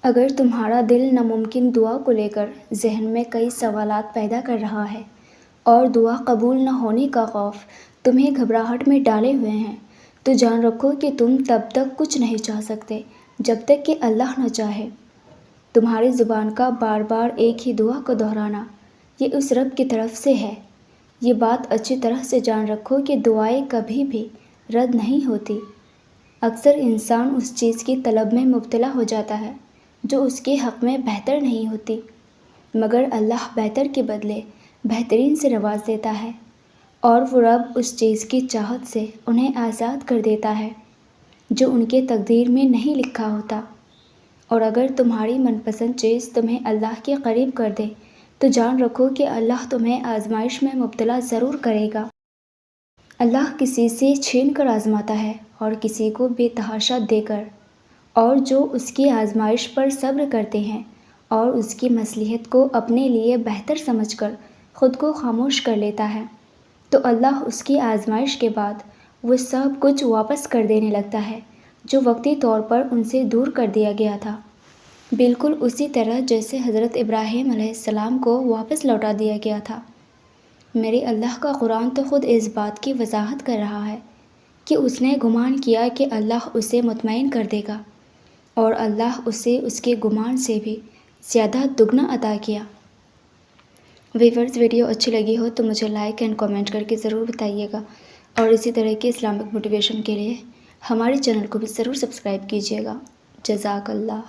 اگر تمہارا دل ناممکن دعا کو لے کر ذہن میں کئی سوالات پیدا کر رہا ہے اور دعا قبول نہ ہونے کا خوف تمہیں گھبراہٹ میں ڈالے ہوئے ہیں، تو جان رکھو کہ تم تب تک کچھ نہیں چاہ سکتے جب تک کہ اللہ نہ چاہے۔ تمہاری زبان کا بار بار ایک ہی دعا کو دہرانا یہ اس رب کی طرف سے ہے۔ یہ بات اچھی طرح سے جان رکھو کہ دعائیں کبھی بھی رد نہیں ہوتی۔ اکثر انسان اس چیز کی طلب میں مبتلا ہو جاتا ہے جو اس کے حق میں بہتر نہیں ہوتی، مگر اللہ بہتر کے بدلے بہترین سے نواز دیتا ہے، اور وہ رب اس چیز کی چاہت سے انہیں آزاد کر دیتا ہے جو ان کے تقدیر میں نہیں لکھا ہوتا۔ اور اگر تمہاری من پسند چیز تمہیں اللہ کے قریب کر دے تو جان رکھو کہ اللہ تمہیں آزمائش میں مبتلا ضرور کرے گا۔ اللہ کسی سے چھین کر آزماتا ہے اور کسی کو بے تحاشا دے کر، اور جو اس کی آزمائش پر صبر کرتے ہیں اور اس کی مصلحت کو اپنے لیے بہتر سمجھ کر خود کو خاموش کر لیتا ہے، تو اللہ اس کی آزمائش کے بعد وہ سب کچھ واپس کر دینے لگتا ہے جو وقتی طور پر ان سے دور کر دیا گیا تھا، بالکل اسی طرح جیسے حضرت ابراہیم علیہ السلام کو واپس لوٹا دیا گیا تھا۔ میرے اللہ کا قرآن تو خود اس بات کی وضاحت کر رہا ہے کہ اس نے گمان کیا کہ اللہ اسے مطمئن کر دے گا، اور اللہ اسے اس کے گمان سے بھی زیادہ دگنا عطا کیا۔ ویورز، ویڈیو اچھی لگی ہو تو مجھے لائک اینڈ کامنٹ کر کے ضرور بتائیے گا، اور اسی طرح کے اسلامک موٹیویشن کے لیے ہمارے چینل کو بھی ضرور سبسکرائب کیجیے گا۔ جزاک اللہ۔